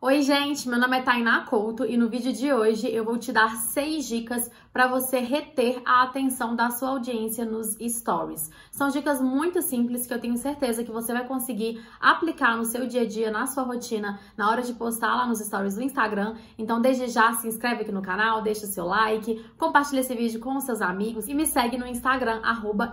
Oi, gente, meu nome é Tainá Couto e no vídeo de hoje eu vou te dar 6 dicas para você reter a atenção da sua audiência nos stories. São dicas muito simples que eu tenho certeza que você vai conseguir aplicar no seu dia a dia, na sua rotina, na hora de postar lá nos stories do Instagram. Então, desde já, se inscreve aqui no canal, deixa seu like, compartilha esse vídeo com os seus amigos e me segue no Instagram,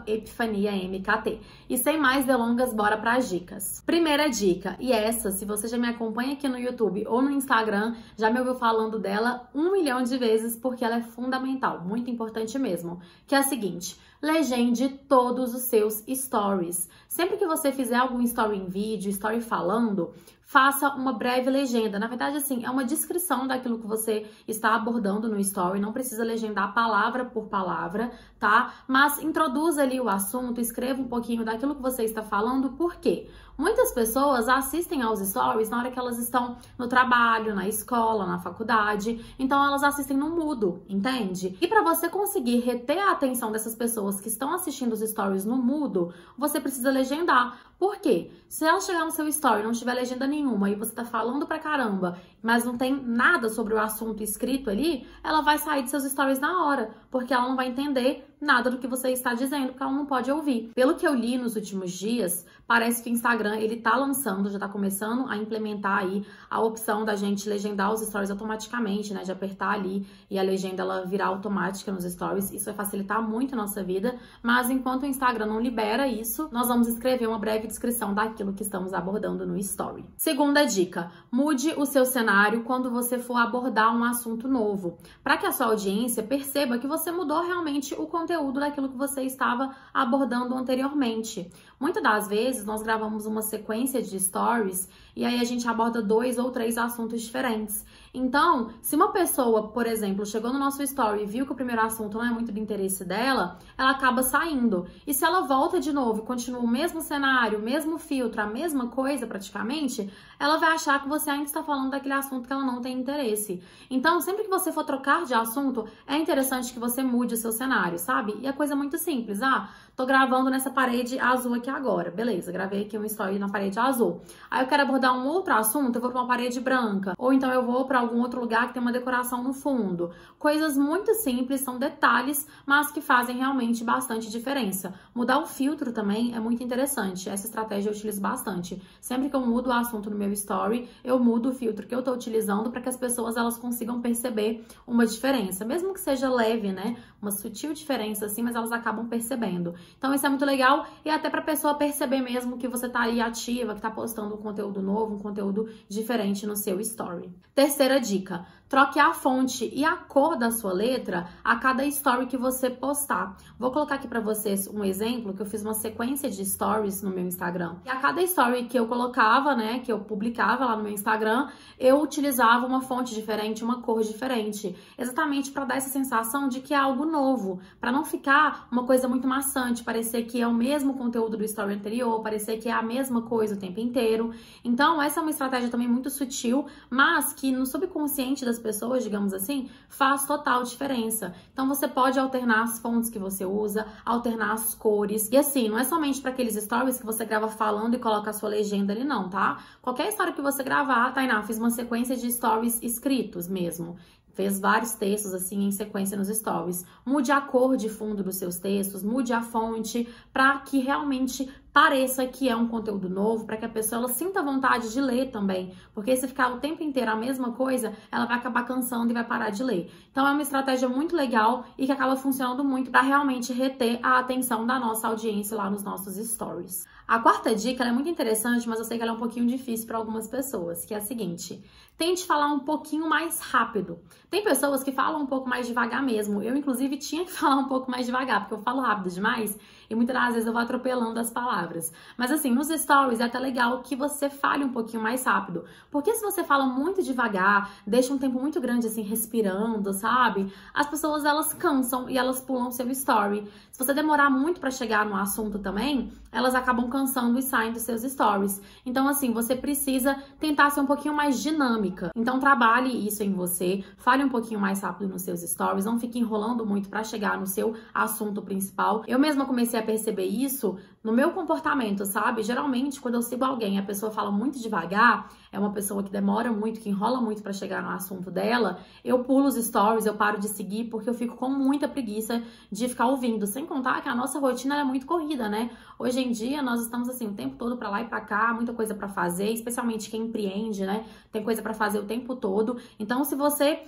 @epifaniamkt. E sem mais delongas, bora para as dicas. Primeira dica, e essa, se você já me acompanha aqui no YouTube ou no Instagram, já me ouviu falando dela 1 milhão de vezes, porque ela é fundamental, muito importante mesmo, que é a seguinte: legende todos os seus stories. Sempre que você fizer algum story em vídeo, story falando, faça uma breve legenda. Na verdade, assim, é uma descrição daquilo que você está abordando no story, não precisa legendar palavra por palavra, tá? Mas introduza ali o assunto, escreva um pouquinho daquilo que você está falando, por quê? Muitas pessoas assistem aos stories na hora que elas estão no trabalho, na escola, na faculdade, então elas assistem no mudo, entende? E para você conseguir reter a atenção dessas pessoas que estão assistindo os stories no mudo, você precisa legendar. Por quê? Se ela chegar no seu story e não tiver legenda nenhuma e você tá falando pra caramba, mas não tem nada sobre o assunto escrito ali, ela vai sair de seus stories na hora, porque ela não vai entender nada do que você está dizendo, porque ela não pode ouvir. Pelo que eu li nos últimos dias, parece que o Instagram, ele tá lançando, já tá começando a implementar aí a opção da gente legendar os stories automaticamente, né, de apertar ali e a legenda ela virar automática nos stories. Isso vai facilitar muito a nossa vida, mas enquanto o Instagram não libera isso, nós vamos escrever uma breve descrição daquilo que estamos abordando no story. Segunda dica, mude o seu cenário quando você for abordar um assunto novo, para que a sua audiência perceba que você mudou realmente o conteúdo daquilo que você estava abordando anteriormente. Muitas das vezes nós gravamos uma sequência de stories e aí a gente aborda 2 ou 3 assuntos diferentes. Então, se uma pessoa, por exemplo, chegou no nosso story e viu que o primeiro assunto não é muito do interesse dela, ela acaba saindo. E se ela volta de novo e continua o mesmo cenário, o mesmo filtro, a mesma coisa praticamente, ela vai achar que você ainda está falando daquele assunto que ela não tem interesse. Então, sempre que você for trocar de assunto, é interessante que você mude o seu cenário, sabe? E é coisa muito simples. Tô gravando nessa parede azul aqui agora. Beleza, gravei aqui um story na parede azul. Aí eu quero abordar um outro assunto, eu vou pra uma parede branca. Ou então eu vou pra algum outro lugar que tem uma decoração no fundo. Coisas muito simples, são detalhes, mas que fazem realmente bastante diferença. Mudar o filtro também é muito interessante. Essa estratégia eu utilizo bastante. Sempre que eu mudo o assunto no meu story, eu mudo o filtro que eu tô utilizando para que as pessoas elas consigam perceber uma diferença. Mesmo que seja leve, né? Uma sutil diferença assim, mas elas acabam percebendo. Então isso é muito legal e até pra pessoa perceber mesmo que você tá aí ativa, que tá postando um conteúdo novo, um conteúdo diferente no seu story. Terceira dica, troque a fonte e a cor da sua letra a cada story que você postar. Vou colocar aqui pra vocês um exemplo, que eu fiz uma sequência de stories no meu Instagram. E a cada story que eu colocava, né, que eu publicava lá no meu Instagram, eu utilizava uma fonte diferente, uma cor diferente. Exatamente pra dar essa sensação de que é algo novo, pra não ficar uma coisa muito maçante, parecer que é o mesmo conteúdo do story anterior, parecer que é a mesma coisa o tempo inteiro. Então, essa é uma estratégia também muito sutil, mas que no subconsciente das pessoas, digamos assim, faz total diferença. Então, você pode alternar as fontes que você usa, alternar as cores. E assim, não é somente para aqueles stories que você grava falando e coloca a sua legenda ali, não, tá? Qualquer história que você gravar, Tainá, fiz uma sequência de stories escritos mesmo. Fez vários textos assim em sequência nos stories. Mude a cor de fundo dos seus textos, mude a fonte para que realmente pareça que é um conteúdo novo, para que a pessoa ela sinta vontade de ler também. Porque se ficar o tempo inteiro a mesma coisa, ela vai acabar cansando e vai parar de ler. Então é uma estratégia muito legal e que acaba funcionando muito para realmente reter a atenção da nossa audiência lá nos nossos stories. A quarta dica ela é muito interessante, mas eu sei que ela é um pouquinho difícil para algumas pessoas, que é a seguinte: tente falar um pouquinho mais rápido. Tem pessoas que falam um pouco mais devagar mesmo. Eu, inclusive, tinha que falar um pouco mais devagar, porque eu falo rápido demais e muitas das vezes eu vou atropelando as palavras. Mas assim, nos stories é até legal que você fale um pouquinho mais rápido. Porque se você fala muito devagar, deixa um tempo muito grande assim, respirando, sabe? As pessoas, elas cansam e elas pulam seu story. Se você demorar muito para chegar no assunto também, elas acabam cansando e saem dos seus stories. Então, assim, você precisa tentar ser um pouquinho mais dinâmica. Então, trabalhe isso em você, fale um pouquinho mais rápido nos seus stories, não fique enrolando muito para chegar no seu assunto principal. Eu mesma comecei a perceber isso no meu comportamento, sabe? Geralmente, quando eu sigo alguém e a pessoa fala muito devagar, é uma pessoa que demora muito, que enrola muito pra chegar no assunto dela, eu pulo os stories, eu paro de seguir, porque eu fico com muita preguiça de ficar ouvindo. Sem contar que a nossa rotina é muito corrida, né? Hoje em dia, nós estamos assim, o tempo todo pra lá e pra cá, muita coisa pra fazer, especialmente quem empreende, né? Tem coisa pra fazer o tempo todo. Então, se você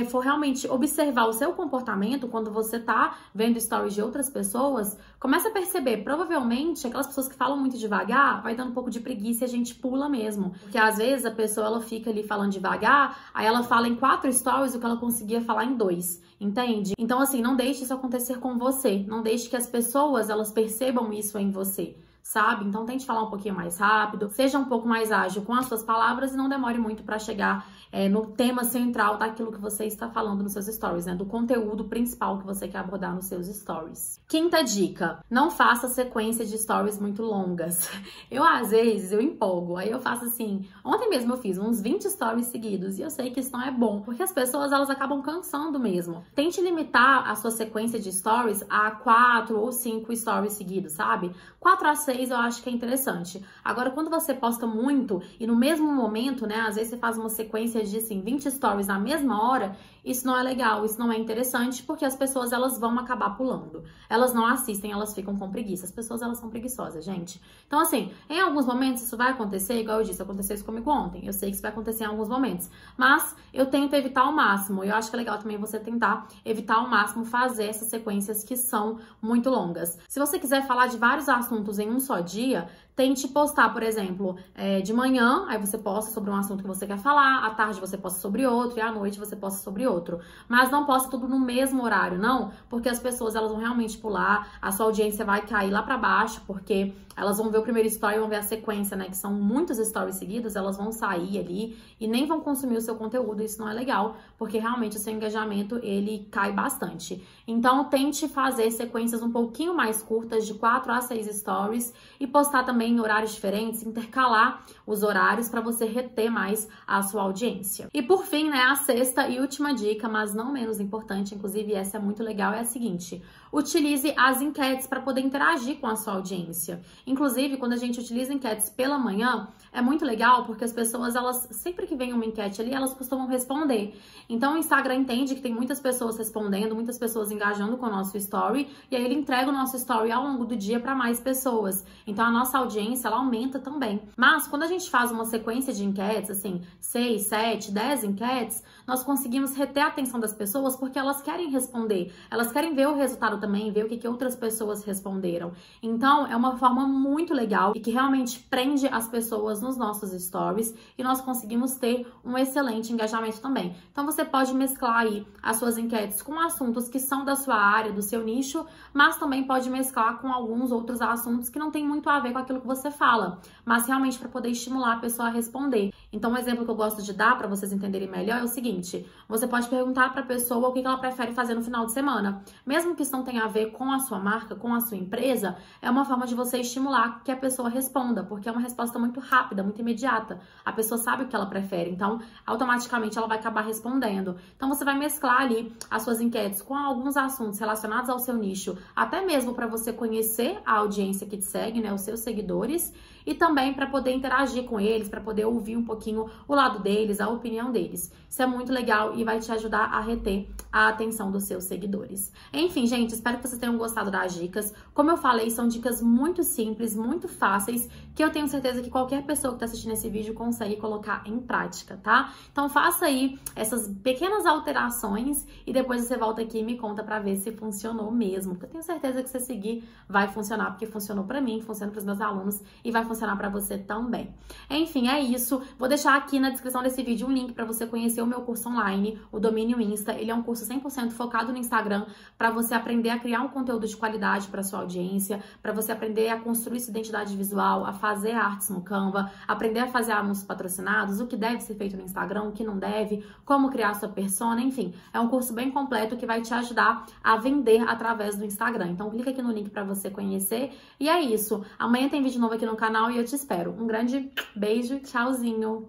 for realmente observar o seu comportamento quando você tá vendo stories de outras pessoas, começa a perceber, provavelmente, aquelas pessoas que falam muito devagar, vai dando um pouco de preguiça e a gente pula mesmo. Porque às vezes a pessoa, ela fica ali falando devagar, aí ela fala em 4 stories o que ela conseguia falar em 2. Entende? Então, assim, não deixe isso acontecer com você. Não deixe que as pessoas, elas percebam isso em você, sabe? Então, tente falar um pouquinho mais rápido, seja um pouco mais ágil com as suas palavras e não demore muito para chegar no tema central daquilo que você está falando nos seus stories, né? Do conteúdo principal que você quer abordar nos seus stories. Quinta dica, não faça sequência de stories muito longas. Às vezes, eu empolgo, aí eu faço assim, ontem mesmo eu fiz uns 20 stories seguidos e eu sei que isso não é bom, porque as pessoas, elas acabam cansando mesmo. Tente limitar a sua sequência de stories a 4 ou 5 stories seguidos, sabe? 4 a 6 eu acho que é interessante. Agora, quando você posta muito e no mesmo momento, né, às vezes você faz uma sequência de, assim, 20 stories na mesma hora, isso não é legal, isso não é interessante, porque as pessoas, elas vão acabar pulando. Elas não assistem, elas ficam com preguiça. As pessoas, elas são preguiçosas, gente. Então, assim, em alguns momentos isso vai acontecer, igual eu disse, aconteceu isso comigo ontem. Eu sei que isso vai acontecer em alguns momentos. Mas eu tento evitar ao máximo. Eu acho que é legal também você tentar evitar ao máximo fazer essas sequências que são muito longas. Se você quiser falar de vários assuntos em um só dia, tente postar, por exemplo, de manhã, aí você posta sobre um assunto que você quer falar, à tarde você posta sobre outro e à noite você posta sobre outro. Mas não posta tudo no mesmo horário, não, porque as pessoas, elas vão realmente pular, a sua audiência vai cair lá pra baixo, porque elas vão ver o primeiro story, vão ver a sequência, né, que são muitos stories seguidos, elas vão sair ali e nem vão consumir o seu conteúdo, isso não é legal, porque realmente o seu engajamento, ele cai bastante. Então, tente fazer sequências um pouquinho mais curtas, de 4 a 6 stories, e postar também em horários diferentes, intercalar os horários para você reter mais a sua audiência. E por fim, né, a sexta e última dica, mas não menos importante, inclusive essa é muito legal, é a seguinte: utilize as enquetes para poder interagir com a sua audiência. Inclusive, quando a gente utiliza enquetes pela manhã, é muito legal porque as pessoas, elas, sempre que vem uma enquete ali, elas costumam responder. Então, o Instagram entende que tem muitas pessoas respondendo, muitas pessoas engajando com o nosso story, e aí ele entrega o nosso story ao longo do dia para mais pessoas. Então, a nossa audiência, ela aumenta também. Mas, quando a gente faz uma sequência de enquetes, assim, 6, 7, 10 enquetes, nós conseguimos reter a atenção das pessoas porque elas querem responder, elas querem ver o resultado também, ver o que outras pessoas responderam. Então, é uma forma muito legal e que realmente prende as pessoas nos nossos stories e nós conseguimos ter um excelente engajamento também. Então, você pode mesclar aí as suas enquetes com assuntos que são da sua área, do seu nicho, mas também pode mesclar com alguns outros assuntos que não tem muito a ver com aquilo que você fala, mas realmente para poder estimular a pessoa a responder. Então, um exemplo que eu gosto de dar para vocês entenderem melhor é o seguinte: você pode perguntar para a pessoa o que ela prefere fazer no final de semana. Mesmo que isso não tenha a ver com a sua marca, com a sua empresa, é uma forma de você estimular que a pessoa responda, porque é uma resposta muito rápida, muito imediata. A pessoa sabe o que ela prefere, então automaticamente ela vai acabar respondendo. Então você vai mesclar ali as suas enquetes com alguns assuntos relacionados ao seu nicho, até mesmo para você conhecer a audiência que te segue, né, os seus seguidores, e também para poder interagir com eles, para poder ouvir um pouquinho o lado deles, a opinião deles. Isso é muito legal e vai te ajudar a reter a atenção dos seus seguidores. Enfim, gente, espero que vocês tenham gostado das dicas. Como eu falei, são dicas muito simples, muito fáceis, que eu tenho certeza que qualquer pessoa que está assistindo esse vídeo consegue colocar em prática, tá? Então faça aí essas pequenas alterações e depois você volta aqui e me conta para ver se funcionou mesmo. Porque eu tenho certeza que se você seguir vai funcionar, porque funcionou para mim, funciona para os meus alunos e vai funcionar para você também. Enfim, é isso. Vou deixar aqui na descrição desse vídeo um link para você conhecer o meu curso online, o Domínio Insta. Ele é um curso 100% focado no Instagram, para você aprender a criar um conteúdo de qualidade para sua audiência, para você aprender a construir sua identidade visual, a fazer artes no Canva, aprender a fazer anúncios patrocinados, o que deve ser feito no Instagram, o que não deve, como criar sua persona, enfim. É um curso bem completo que vai te ajudar a vender através do Instagram. Então clica aqui no link para você conhecer. E é isso. Amanhã tem vídeo novo aqui no canal e eu te espero. Um grande beijo, tchauzinho!